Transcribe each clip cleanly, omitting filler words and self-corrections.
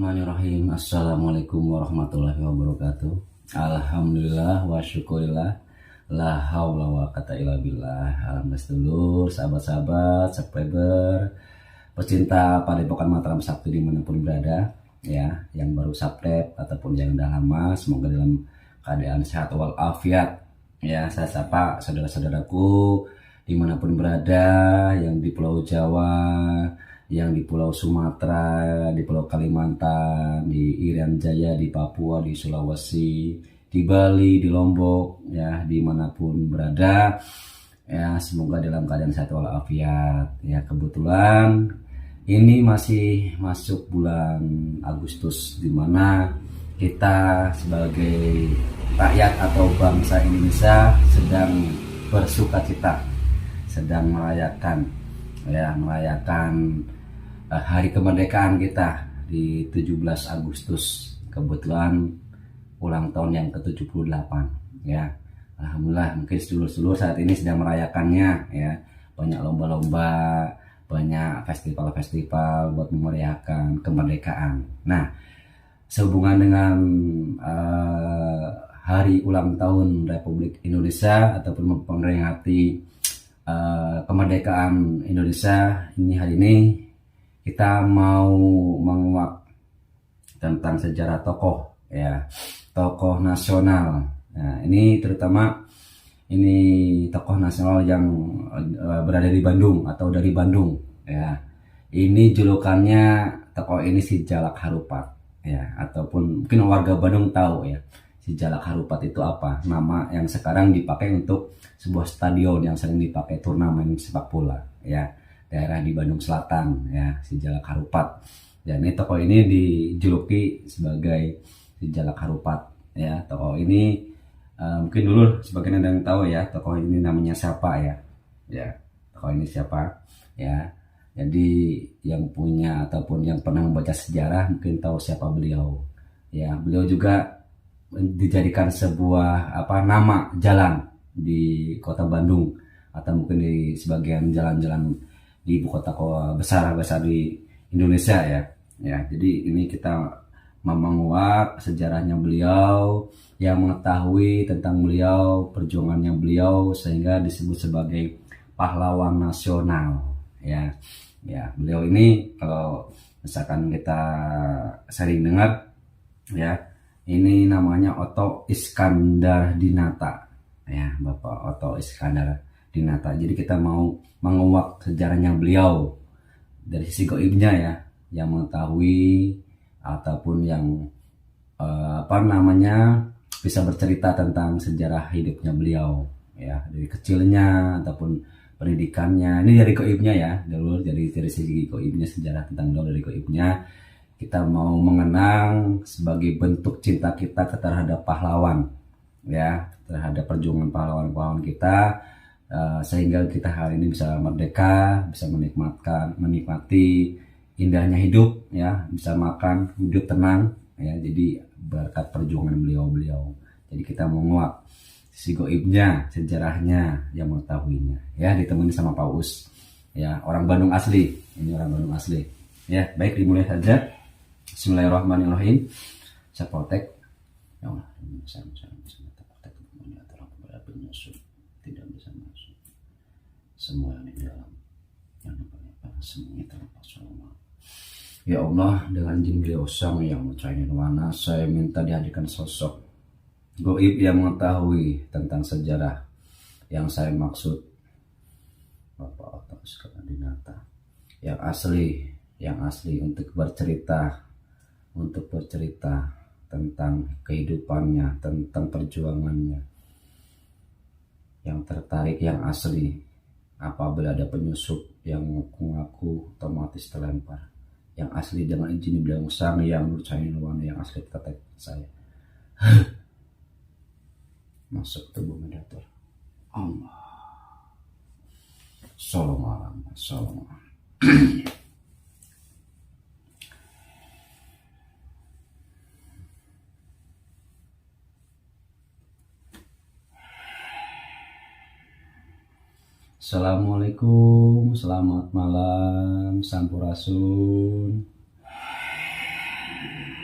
Bismillahirrahmanirrahim. Assalamualaikum warahmatullahi wabarakatuh. Alhamdulillah wa syukurillah. La haula wa quwata illa billah. Alhamdulillah sedulur, sahabat-sahabat, subscriber, pecinta Padepokan Mataram Sakti dimanapun berada, ya, yang baru subscribe ataupun yang udah lama, semoga dalam keadaan sehat walafiat. Ya, saya sapa saudara-saudaraku dimanapun berada, yang di Pulau Jawa, yang di Pulau Sumatera, di Pulau Kalimantan, di Irian Jaya, di Papua, di Sulawesi, di Bali, di Lombok, ya, dimanapun berada, ya, semoga dalam keadaan sehat walafiat. Ya, kebetulan ini masih masuk bulan Agustus, di mana kita sebagai rakyat atau bangsa Indonesia sedang bersukacita, sedang merayakan hari kemerdekaan kita di 17 Agustus. Kebetulan ulang tahun yang ke-78, ya. Alhamdulillah, mungkin sedulur-sedulur saat ini sedang merayakannya, ya. Banyak lomba-lomba, banyak festival-festival buat memeriahkan kemerdekaan. Nah, sehubungan dengan hari ulang tahun Republik Indonesia ataupun memperingati kemerdekaan Indonesia ini, hari ini kita mau menguak tentang sejarah tokoh, ya, tokoh nasional. Nah, ini terutama ini tokoh nasional yang berada di Bandung atau dari Bandung, ya. Ini julukannya, tokoh ini si Jalak Harupat, ya, ataupun mungkin warga Bandung tahu, ya, si Jalak Harupat itu apa? Nama yang sekarang dipakai untuk sebuah stadion yang sering dipakai turnamen sepak bola, ya, daerah di Bandung Selatan, ya, si Jalak Harupat. Dan ini tokoh ini dijuluki sebagai si Jalak Harupat, ya. Tokoh ini mungkin dulu sebagian ada yang tahu, ya, tokoh ini namanya siapa, ya. Ya, tokoh ini siapa, ya. Jadi yang punya ataupun yang pernah membaca sejarah mungkin tahu siapa beliau. Ya, beliau juga dijadikan sebuah nama jalan di kota Bandung atau mungkin di sebagian jalan-jalan di ibu kota besar di Indonesia, ya. Ya, jadi ini kita menguak sejarahnya beliau, yang mengetahui tentang beliau, perjuangannya beliau sehingga disebut sebagai pahlawan nasional, ya. Ya, beliau ini kalau misalkan kita sering dengar, ya, ini namanya Oto Iskandar Dinata, ya, Bapak Oto Iskandar Dinata. Jadi kita mau menguak sejarahnya beliau dari sisi gaibnya, ya, yang mengetahui ataupun yang bisa bercerita tentang sejarah hidupnya beliau, ya, dari kecilnya ataupun pendidikannya. Ini dari gaibnya, ya, dulu dari sisi gaibnya, sejarah tentang beliau dari gaibnya. Kita mau mengenang sebagai bentuk cinta kita terhadap pahlawan, ya, terhadap perjuangan pahlawan-pahlawan kita, sehingga kita hari ini bisa merdeka, bisa menikmati indahnya hidup, ya, bisa makan, hidup tenang, ya. Jadi berkat perjuangan beliau-beliau. Jadi kita menguak sisi gaibnya, sejarahnya, yang mengetahuinya, ya, ditemani sama Pak Us, ya, orang Bandung asli. Ini orang Bandung asli, ya. Baik, dimulai saja. Bismillahirrahmanirrahim. Saya protek, ya Allah, saya protek tidak bisa masuk. Semua yang di dalam yang semuanya terlepas semua. Ya Allah, dengan jin beliau sang yang mencari nirwana, saya minta dihadirkan sosok gaib yang mengetahui tentang sejarah yang saya maksud, Bapak Oto Iskandar Dinata, yang asli untuk bercerita tentang kehidupannya, tentang perjuangannya, yang tertarik, yang asli. Apabila ada penyusup yang mengaku otomatis terlempar. Yang asli dengan izin beliau sang yang percaya nirwana, yang asli kata saya masuk tubuh Mediator. Allah. Salam. Assalamualaikum, selamat malam, Sampurasun.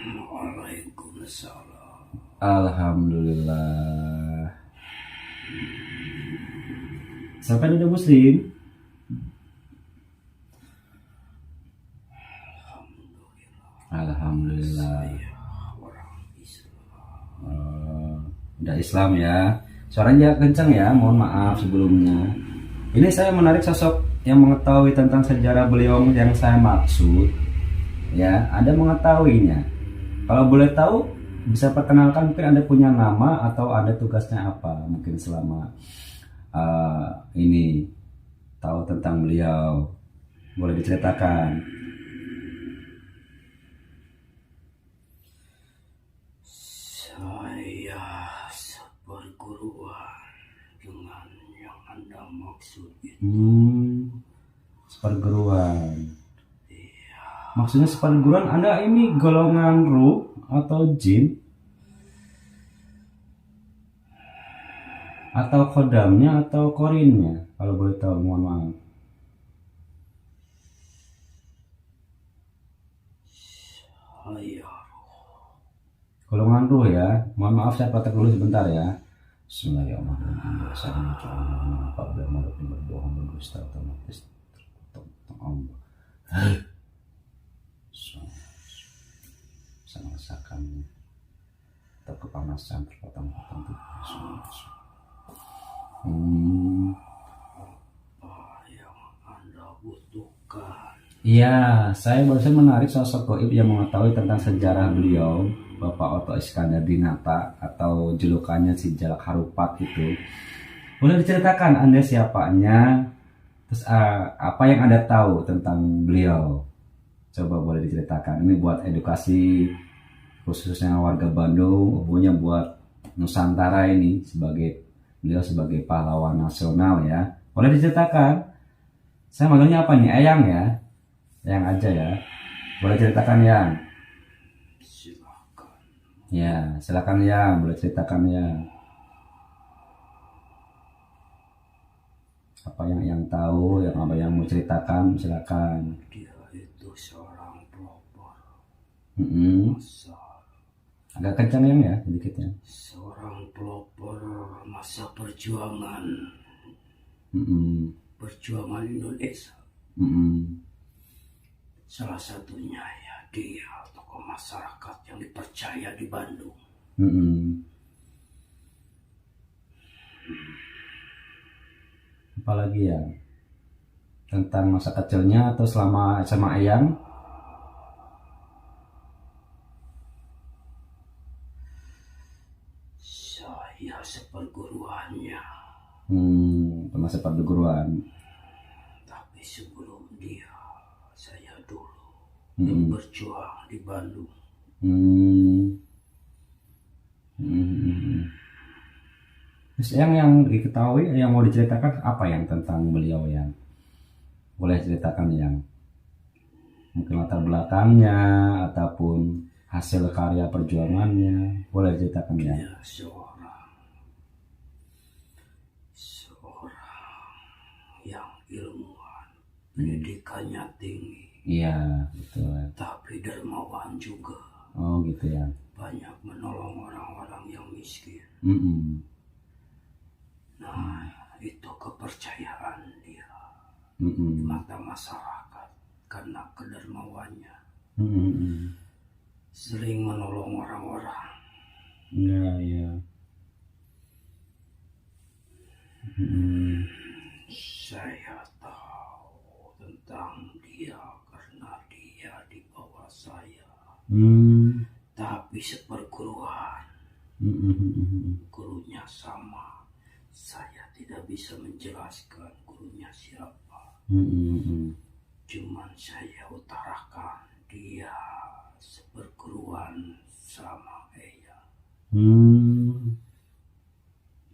Waalaikumsalam. Alhamdulillah. Sampai udah muslim? Alhamdulillah. Saya orang Islam. Udah Islam ya. Suaranya kencang ya, mohon maaf sebelumnya. Ini saya menarik sosok yang mengetahui tentang sejarah beliau yang saya maksud. Ya, Anda mengetahuinya. Kalau boleh tahu, bisa perkenalkan mungkin Anda punya nama atau Anda tugasnya apa? Mungkin selama ini tahu tentang beliau. Boleh diceritakan. Saya seperguruan dengan yang Anda maksud itu. Seperguruan. Maksudnya seperguruan Anda ini golongan ruh atau jin? Atau khodamnya atau korinnya? Kalau boleh tahu, mohon maaf. Saya Golongan ruh ya. Mohon maaf saya praktek dulu sebentar ya. Bismillahirrahmanirrahim. Assalamualaikum warahmatullahi wabarakatuh. Saya merasakan atau kepanasan terpotong-potong. apa yang Anda butuhkan? Iya, saya barusan menarik sosok goib yang mengetahui tentang sejarah beliau, Bapak Oto Iskandar Dinata, atau julukannya si Jalak Harupat itu. Boleh diceritakan Anda siapanya, terus apa yang Anda tahu tentang beliau? Coba boleh diceritakan. Ini buat edukasi khususnya warga Bandung, hubungnya buat Nusantara ini beliau sebagai pahlawan nasional ya. Boleh diceritakan. Saya manggilnya apa nih? Eyang ya. Yang aja ya, boleh ceritakan yang. Silakan. Ya, silakan yang, boleh ceritakan yang. Apa yang tahu, yang apa yang mau ceritakan, silakan. Dia itu seorang pelopor Masa. Agak kencang yang ya, sedikitnya. Seorang pelopor masa perjuangan. Perjuangan Indonesia. Salah satunya ya dia tokoh masyarakat yang dipercaya di Bandung. Apalagi ya tentang masa kecilnya atau selama SMA Eyang? Saya seperguruannya. Masa perguruan. Tapi sebelum dia, saya dulu yang berjuang di Bandung. Terus yang diketahui, yang mau diceritakan apa yang tentang beliau yang boleh ceritakan yang mungkin latar belakangnya ataupun hasil karya perjuangannya, boleh ceritakan ya. Dia seorang yang ilmuwan, pendidikannya tinggi. Iya, betul. Tapi dermawan juga. Oh gitu ya. Banyak menolong orang-orang yang miskin. Nah, itu kepercayaan dia di mata masyarakat karena kedermawannya. Sering menolong orang-orang. Iya. Saya tahu tentang dia karena dia di bawah saya. Tapi seperguruan. Gurunya sama. Saya tidak bisa menjelaskan gurunya siapa. Cuman saya utarakan dia seperguruan sama Eya.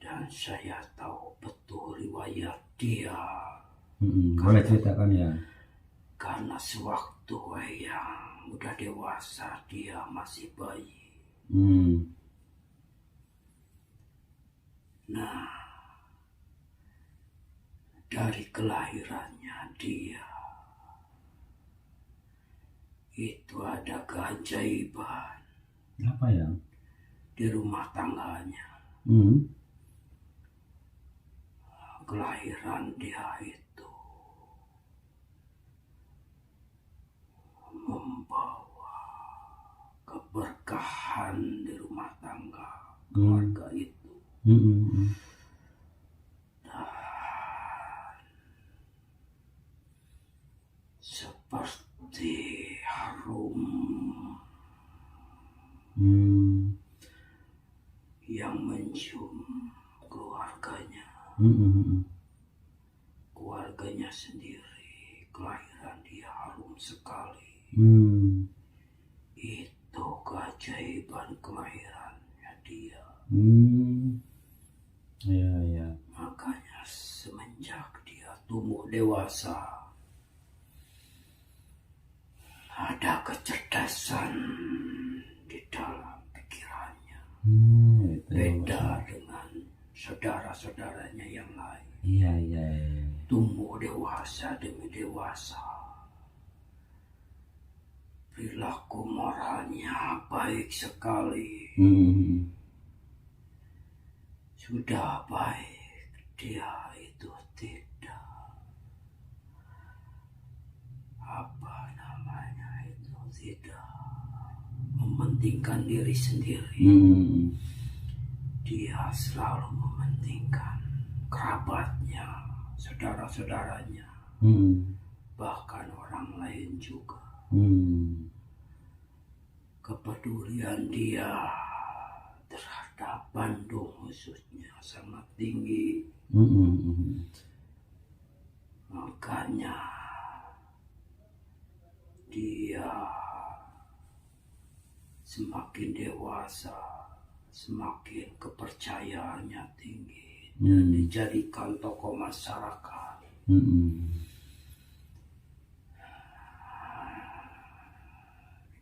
Dan saya tahu betul riwayat dia. Boleh ceritakan ya. Karena sewaktu Eya udah dewasa dia masih bayi. Nah, dari kelahirannya dia itu ada keajaiban. Apa yang? di rumah tangganya. Hmm. Kelahiran dia itu membawa keberkahan di rumah tangga keluarga itu. Seperti harum yang mencium keluarganya. Keluarganya sendiri, kelahiran dia harum sekali. Itu keajaiban kelahirannya dia. Ya. Makanya semenjak dia tumbuh dewasa, ada kecerdasan di dalam pikirannya. Beda dengan saudara-saudaranya yang lain. Iya. Tumbuh dewasa demi dewasa. Perilaku moralnya baik sekali. Sudah baik, dia itu tidak tidak mementingkan diri sendiri. Dia selalu mementingkan kerabatnya, saudara-saudaranya, bahkan orang lain juga. Kepedulian dia terhadap Bandung khususnya sangat tinggi. Makanya dia semakin dewasa, semakin kepercayaannya tinggi dan dijadikan tokoh masyarakat.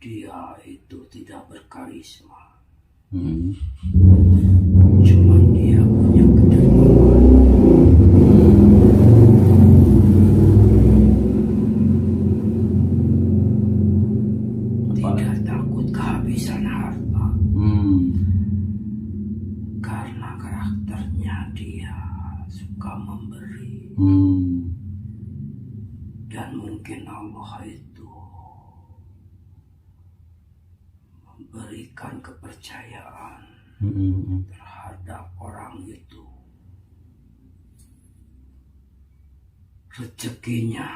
Dia itu tidak berkarisma, cuman dia punya kedermawan. Tidak takut kehabisan harta, karena karakternya dia suka memberi. Dan mungkin Allah itu memberikan kepercayaan terhadap orang itu. Rezekinya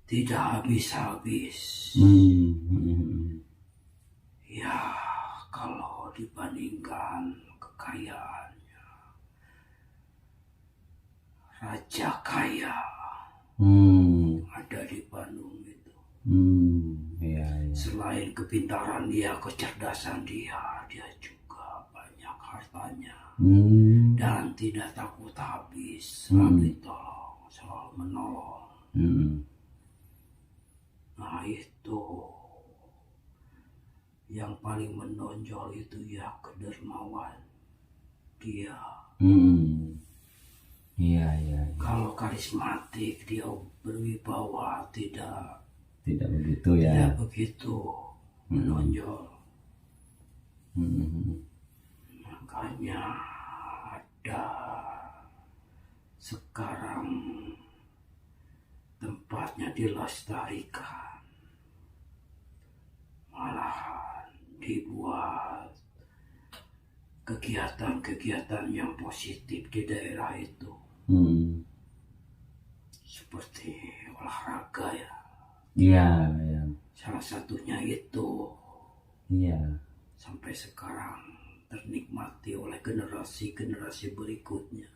tidak habis-habis. Ya, kalau dibandingkan kekayaannya, raja kaya ada di Bandung itu. Iya. Selain kepintaran dia, kecerdasan dia juga banyak hartanya. Dan tidak takut habis, selalu ditolong, selalu menolong. Nah, itu yang paling menonjol itu ya kedermawan dia. Iya. Kalau karismatik dia berwibawa tidak begitu ya. Tidak begitu menonjol. Makanya ada sekarang tempatnya dilestarikan, malahan dibuat kegiatan-kegiatan yang positif di daerah itu. Seperti olahraga ya. Iya. Salah satunya itu. Iya. Sampai sekarang ternikmati oleh generasi-generasi berikutnya.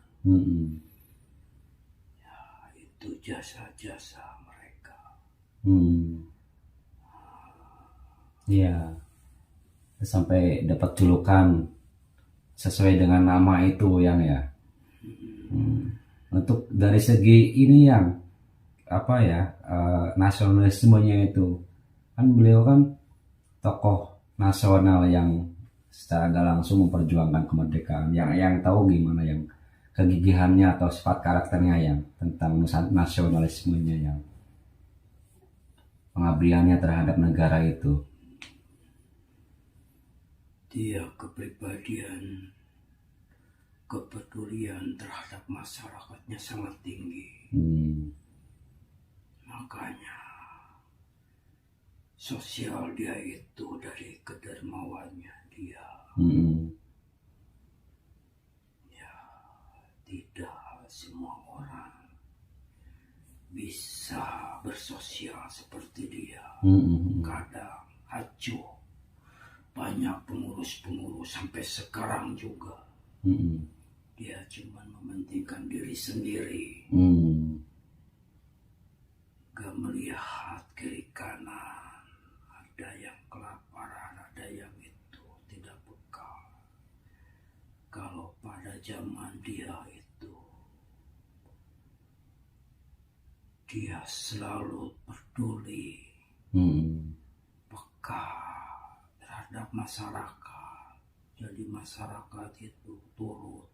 Ya, itu jasa-jasa mereka. Iya. Sampai dapat julukan sesuai dengan nama itu yang ya. Untuk dari segi ini yang nasionalismenya itu kan beliau kan tokoh nasional yang secara gak langsung memperjuangkan kemerdekaan, yang tahu gimana yang kegigihannya atau sifat karakternya yang tentang nasionalismenya, yang pengabdiannya terhadap negara itu. Dia kepribadian, kepedulian terhadap masyarakatnya sangat tinggi. Makanya sosial dia itu dari kedermawannya dia. Ya, tidak semua orang bisa bersosial seperti dia. Kadang acuh, banyak pengurus-pengurus sampai sekarang juga. Dia cuma mementingkan diri sendiri. Gak melihat kiri kanan. Ada yang kelaparan, ada yang itu tidak bekal. Kalau pada zaman dia itu, dia selalu peduli, peka terhadap masyarakat. Jadi masyarakat itu turut.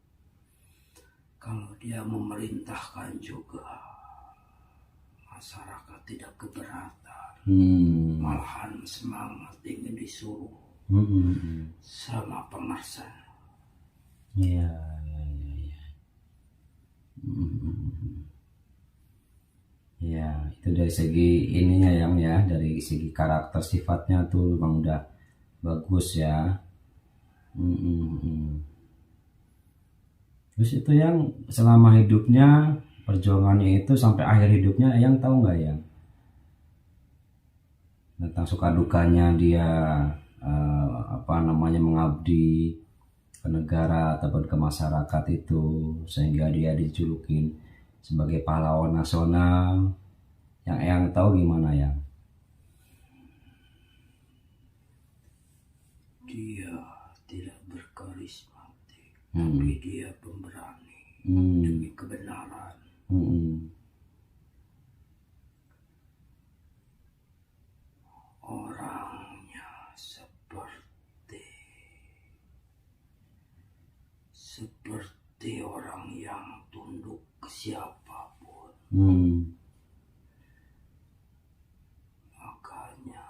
Kalau dia memerintahkan juga, masyarakat tidak keberatan. Malahan semangat ingin disuruh sama penguasa. Iya. Ya, itu dari segi ininya yang ya, dari segi karakter sifatnya tuh memang udah bagus ya. Terus itu yang selama hidupnya perjuangannya itu sampai akhir hidupnya, yang tahu nggak ya tentang suka dukanya dia mengabdi ke negara ataupun ke masyarakat itu sehingga dia dijulukin sebagai pahlawan nasional. Yang tahu gimana ya? Dia tidak berkarismatik, tapi dia pemberani demi kebenaran. Orangnya seperti orang yang tunduk ke siapapun. Makanya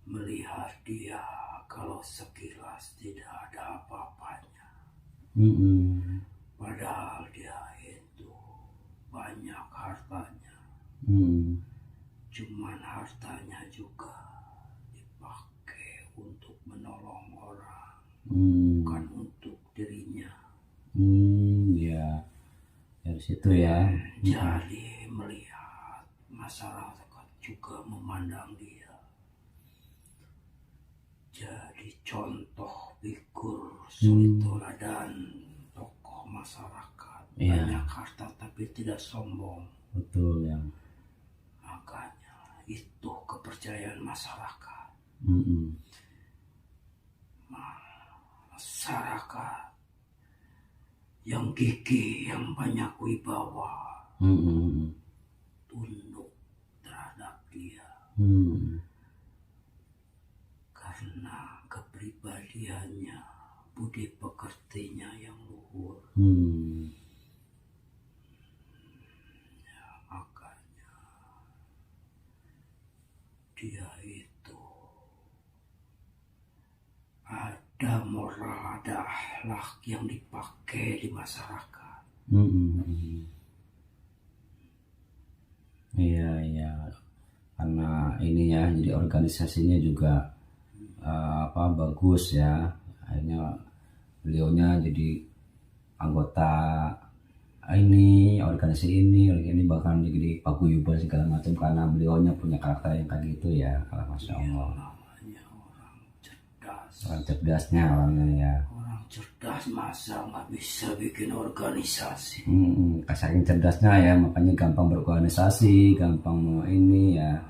melihat dia kalau sekilas tidak ada apa-apanya. Padahal dia itu banyak hartanya. Cuman hartanya juga dipakai untuk menolong orang, bukan untuk dirinya. Ya, dari situ ya. Jadi melihat masyarakat juga memandang dia jadi contoh figur suri teladan, tokoh masyarakat. Banyak harta tapi tidak sombong. Betul ya. Makanya itu kepercayaan masyarakat. Masyarakat yang gigih, yang banyak wibawa, tunduk terhadap dia. Karena kepribadiannya, budi pekertinya yang luhur. Ya, makanya dia itu ada moral, ada akhlak yang dipakai di masyarakat. Iya, karena ini ya, jadi organisasinya juga bagus ya. Akhirnya beliaunya jadi anggota organisasi ini bahkan jadi paguyuban segala macam karena beliaunya punya karakter yang kayak gitu ya. Kalau Masya Allah. Namanya orang cerdas. Orang cerdasnya orangnya ya. Orang cerdas masa nggak bisa bikin organisasi. Saking cerdasnya ya, makanya gampang berorganisasi, gampang ini ya.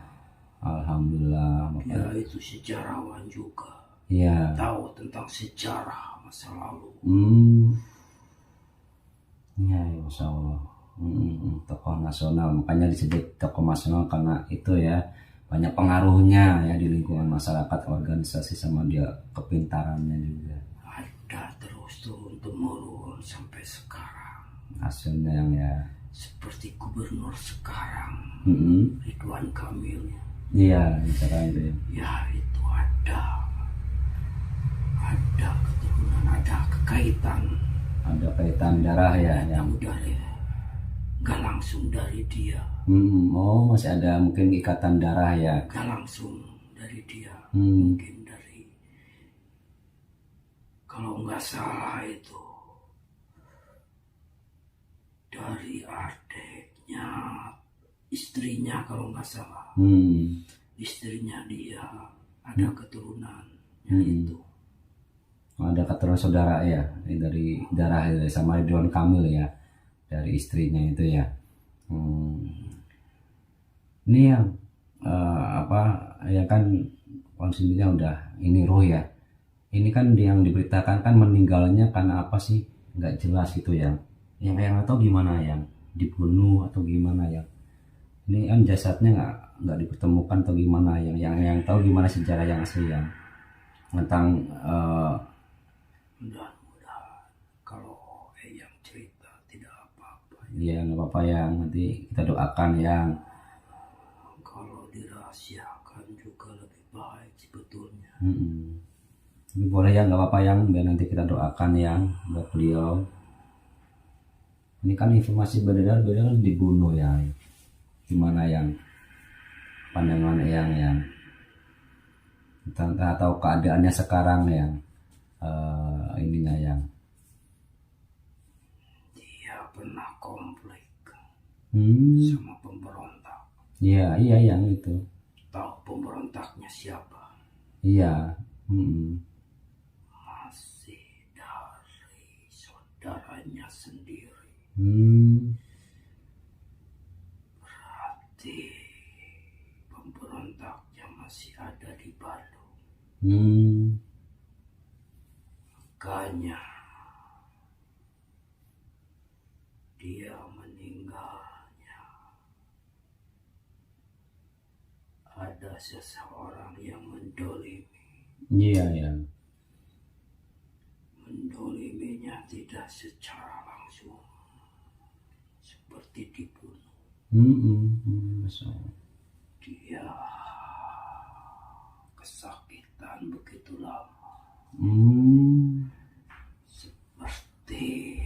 Alhamdulillah. Dia itu sejarawan juga. Iya. Tahu tentang sejarah masa lalu. Iya, Masya Allah. Tokoh nasional, makanya disebut tokoh nasional karena itu ya, banyak pengaruhnya ya di lingkungan masyarakat, organisasi, sama dia kepintarannya juga. Ada terus turun temurun sampai sekarang. Hasilnya yang ya seperti gubernur sekarang, Ridwan Kamil. Iya, sekarang itu ya. Ya itu ada ada kekaitan. Ada kaitan darah ya yang. Dari gak langsung dari dia. Oh, masih ada mungkin ikatan darah ya. Gak langsung dari dia. Hmm. Mungkin dari, kalau nggak salah itu dari adiknya, istrinya kalau nggak salah. Istrinya dia ada keturunannya itu. Ada keturunan saudara ya dari darah sama Ridwan Kamil ya, dari istrinya itu ya. Ini yang apa ya kan konsumsinya udah ini roh ya. Ini kan yang diberitakan kan meninggalnya karena apa sih? Nggak jelas gitu ya. Yang atau gimana yang dibunuh atau gimana ya? Ini kan jasadnya nggak dipertemukan atau gimana yang tahu gimana sejarah yang asli yang tentang mudah-mudahan kalau yang cerita tidak apa-apa. Ya nggak apa-apa yang nanti kita doakan yang kalau dirahasiakan juga lebih baik sebetulnya. Ini boleh ya nggak apa-apa yang biar nanti kita doakan yang buat beliau. Ini kan informasi beredar dibunuh ya. Gimana yang pandangan yang tentang atau keadaannya sekarang yang ininya yang dia pernah konflik sama pemberontak. Iya yang itu. Tahu pemberontaknya siapa? Iya. Masih dari saudaranya sendiri. Berarti pemberontaknya masih ada di Bandung. Makanya dia meninggalnya ada seseorang yang mendolimi. Iya ya. Mendoliminya tidak secara langsung seperti dibunuh. Dia kesakitan begitu lama. Seperti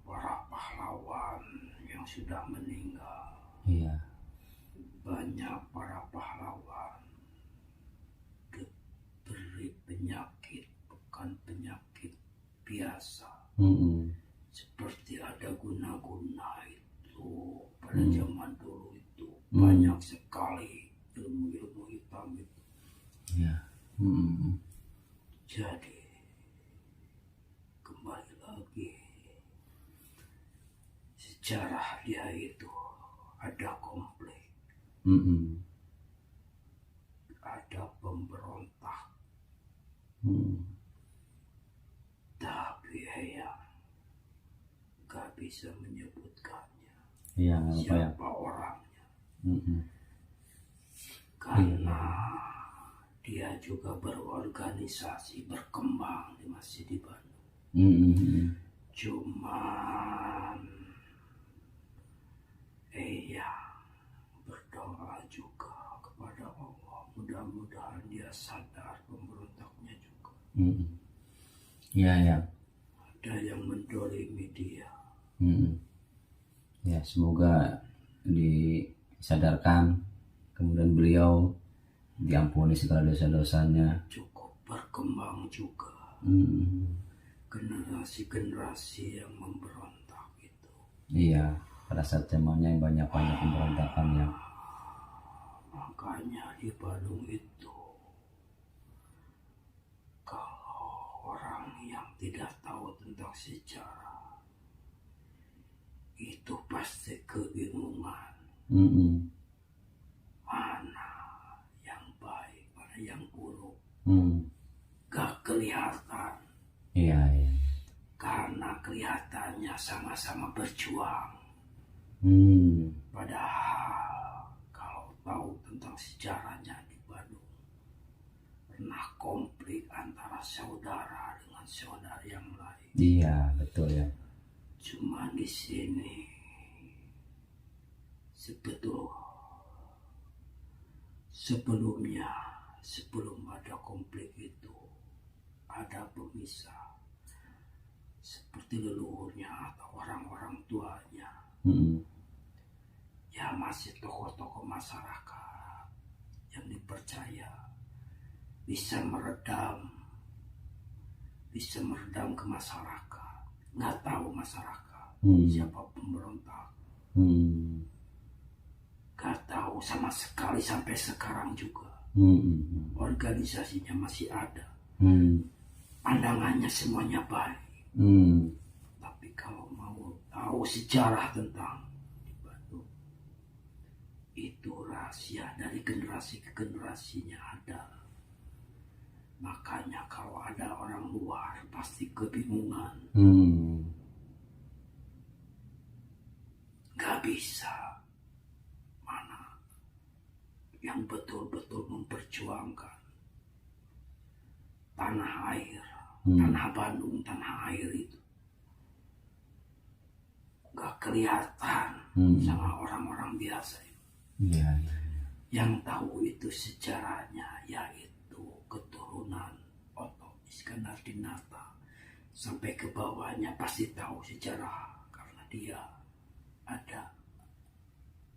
para pahlawan yang sudah meninggal. Iya. Banyak para pahlawan diberi penyakit, bukan penyakit biasa. Seperti ada guna-guna itu pada zaman dulu itu. Banyak sekali ilmu-ilmu hitam itu. Iya. Jadi kembali lagi, sejarah dia itu ada konflik, ada pemberontak, tapi ya gak bisa menyebutkannya. Iya, siapa orangnya. Karena dia juga berorganisasi, berkembang masih di Bandung. Cuman berdoa juga kepada Allah, mudah-mudahan dia sadar pemberontaknya juga. Iya. Ada yang mendolimi dia. Ya semoga disadarkan, kemudian beliau diampuni segala dosa-dosanya. Cukup berkembang juga. Generasi-generasi yang memberontak itu. Iya, pada saat zamannya yang banyak pemberontakan ya. Makanya di Bandung itu, kalau orang yang tidak tahu tentang sejarah, itu pasti kebingungan. Mana yang baik, mana yang buruk. Gak kelihatan. Iya. Karena kelihatannya sama-sama berjuang. Padahal kalau tahu tentang sejarahnya di Bandung, pernah konflik antara saudara dengan saudara yang lain. Iya, betul ya. Cuma di sini sebelum ada konflik itu ada pemisah. seperti leluhurnya atau orang-orang tuanya. Ya masih tokoh-tokoh masyarakat yang dipercaya bisa meredam ke masyarakat. Nggak tahu masyarakat siapa pemberontak. Nggak tahu sama sekali sampai sekarang juga. Organisasinya masih ada. Pandangannya semuanya baik. Tapi kalau mau tahu sejarah tentang Bandung, itu rahasia dari generasi ke generasinya ada. Makanya kalau ada orang luar pasti kebingungan. Gak bisa mana yang betul-betul memperjuangkan tanah air, tanah Bandung, tanah air itu. Gak kelihatan sama orang-orang biasa. Yang tahu itu sejarahnya yaitu keturunan Otto Iskandar Dinata sampai ke bawahnya pasti tahu sejarah karena dia ada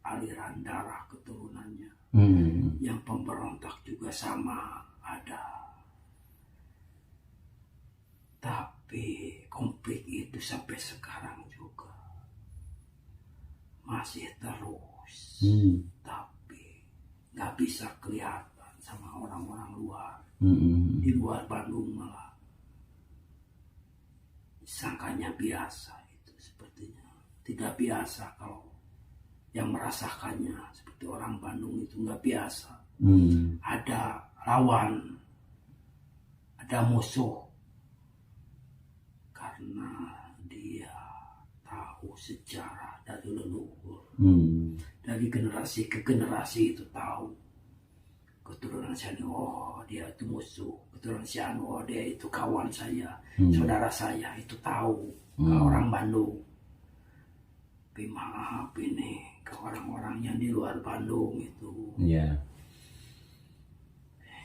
aliran darah keturunannya. Yang pemberontak juga sama ada. Tapi konflik itu sampai sekarang juga masih terus. Tapi gak bisa kelihatan sama orang-orang luar. Di luar Bandung malah sangkanya biasa itu sepertinya. Tidak biasa kalau yang merasakannya seperti orang Bandung itu gak biasa. Ada lawan, ada musuh. Karena dia tahu sejarah dari leluhur. Dari generasi ke generasi itu tahu. Keturunan saya, oh dia itu musuh. Keturunan saya, oh dia itu kawan saya. Saudara saya itu tahu. Ke orang Bandung. Tapi maaf ini ke orang-orang yang di luar Bandung itu.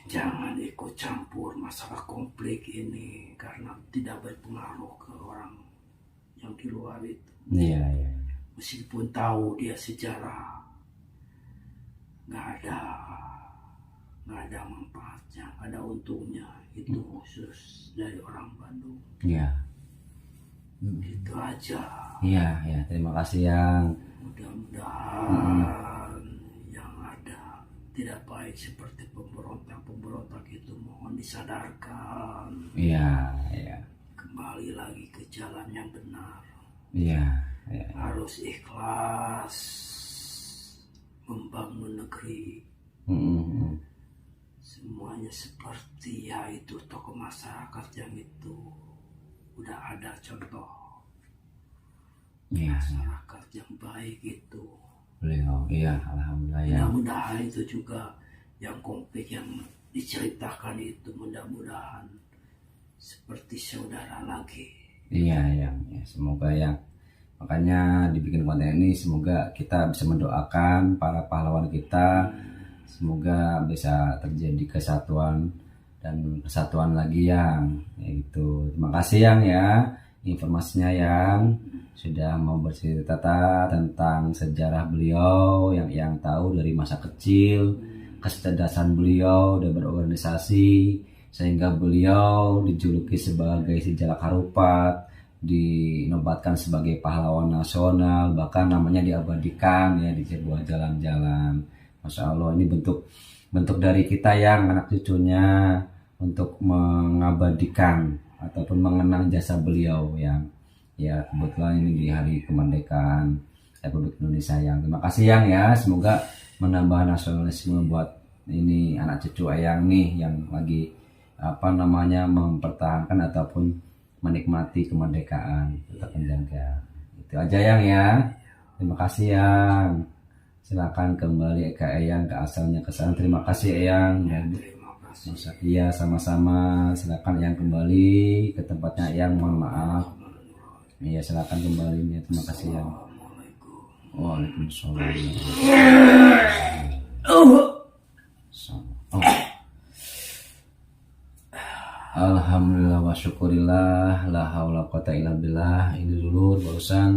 Jangan ikut campur masalah konflik ini karena tidak berpengaruh ke orang yang di luar itu. Meskipun tahu dia sejarah, nggak ada manfaatnya, nggak ada untungnya. Itu khusus dari orang Bandung. Itu aja. Terima kasih yang. Mudah-mudahan yang ada tidak baik seperti pemberontak itu mohon disadarkan. Kembali lagi ke jalan yang benar. Harus ikhlas membangun negeri. Semuanya seperti itu tokoh masyarakat yang itu udah ada contoh masyarakat yang baik itu. Alhamdulillah. Mudah-mudahan itu juga yang konflik yang diceritakan itu mudah-mudahan seperti saudara lagi. Semoga yang makanya dibikin konten ini, semoga kita bisa mendoakan para pahlawan kita, semoga bisa terjadi kesatuan dan kesatuan lagi yang itu. Terima kasih yang informasinya yang sudah mau bercerita tentang sejarah beliau yang tahu dari masa kecil, kecerdasan beliau dan berorganisasi sehingga beliau dijuluki sebagai sejarah Harupat, dinobatkan sebagai pahlawan nasional, bahkan namanya diabadikan di sebuah jalan-jalan. Masya Allah, ini bentuk dari kita yang anak cucunya untuk mengabadikan ataupun mengenang jasa beliau yang kebetulan ini di hari kemerdekaan Republik Indonesia yang. Terima kasih yang semoga menambah nasionalisme buat ini anak cucu Eyang nih yang lagi mempertahankan ataupun menikmati kemerdekaan. Tetap menjaga. Itu aja yang Terima kasih yang. Silakan kembali ke Eyang ke asalnya ke sana. Terima kasih Eyang. Iya sama-sama. Silakan yang kembali ke tempatnya Eyang. Mohon maaf. Silakan kembali. Terima kasih yang. Waalaikumsalam. Alhamdulillah wa syukurillah, la haula wa quwata illa billah. Ini dulu barusan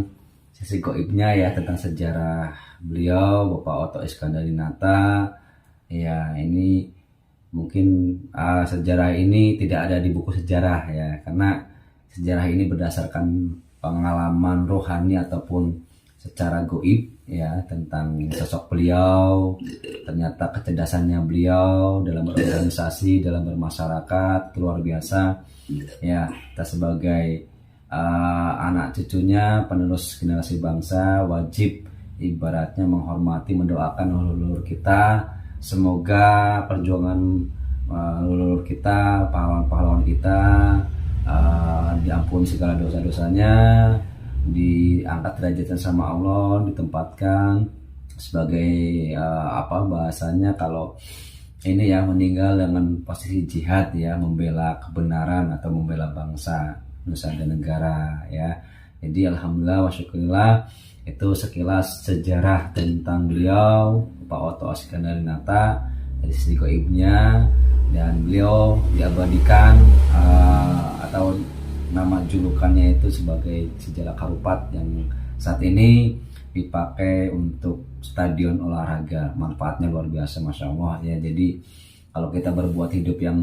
sisi goibnya ya tentang sejarah beliau Bapak Oto Iskandar-Dinata. Ya, ini mungkin sejarah ini tidak ada di buku sejarah ya, karena sejarah ini berdasarkan pengalaman rohani ataupun secara goib ya tentang sosok beliau. Ternyata kecerdasannya beliau dalam berorganisasi, dalam bermasyarakat luar biasa ya. Kita sebagai anak cucunya, penerus generasi bangsa, wajib ibaratnya menghormati, mendoakan leluhur kita. Semoga perjuangan leluhur kita, pahlawan-pahlawan kita diampuni segala dosa-dosanya, diangkat derajatnya sama Allah, ditempatkan sebagai bahasanya kalau ini ya, meninggal dengan posisi jihad ya, membela kebenaran atau membela bangsa, nusa dan negara ya. Jadi alhamdulillah wa syukurillah, itu sekilas sejarah tentang beliau Pak Oto Iskandar-Dinata dari sisi goibnya. Dan beliau diabadikan atau nama julukannya itu sebagai Sejalak Harupat yang saat ini dipakai untuk stadion olahraga. Manfaatnya luar biasa, Masya Allah ya. Jadi kalau kita berbuat hidup yang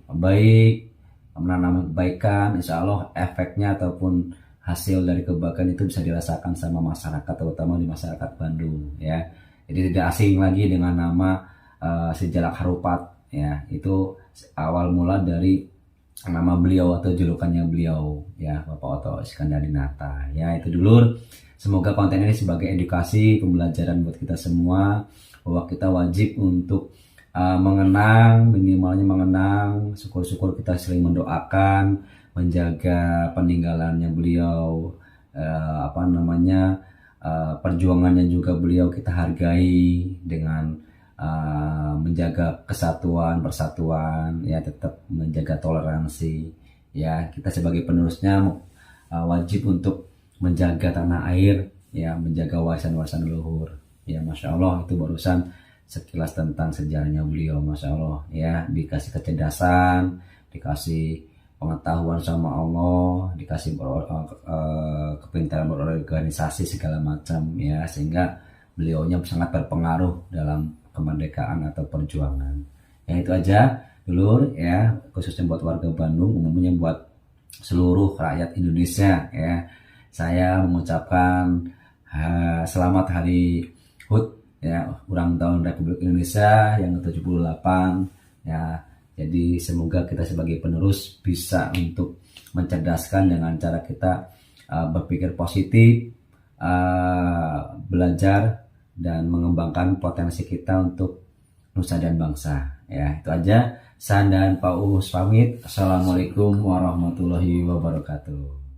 baik, menanam kebaikan, insya Allah efeknya ataupun hasil dari kebaikan itu bisa dirasakan sama masyarakat, terutama di masyarakat Bandung ya. Jadi tidak asing lagi dengan nama Sejalak Harupat ya. Itu awal mula dari nama beliau atau julukannya beliau ya, Bapak Oto Iskandar-Dinata ya. Itu dulu, semoga konten ini sebagai edukasi, pembelajaran buat kita semua, bahwa kita wajib untuk mengenang, minimalnya mengenang, syukur-syukur kita sering mendoakan, menjaga peninggalannya beliau, perjuangannya juga beliau kita hargai dengan menjaga kesatuan, persatuan ya, tetap menjaga toleransi ya. Kita sebagai penerusnya wajib untuk menjaga tanah air ya, menjaga warisan-warisan leluhur ya. Masya Allah, itu barusan sekilas tentang sejarahnya beliau. Masya Allah ya, dikasih kecerdasan, dikasih pengetahuan sama Allah, dikasih kepintaran berorganisasi segala macam ya, sehingga beliaunya sangat berpengaruh dalam kemerdekaan atau perjuangan ya. Itu aja dulur ya, khususnya buat warga Bandung, umumnya buat seluruh rakyat Indonesia ya. Saya mengucapkan selamat Hari HUT ya, ulang tahun Republik Indonesia yang ke-78 ya. Jadi semoga kita sebagai penerus bisa untuk mencerdaskan dengan cara kita berpikir positif, belajar dan mengembangkan potensi kita untuk nusa dan bangsa ya. Itu aja. San dan Pak Uus pamit. Assalamualaikum warahmatullahi wabarakatuh.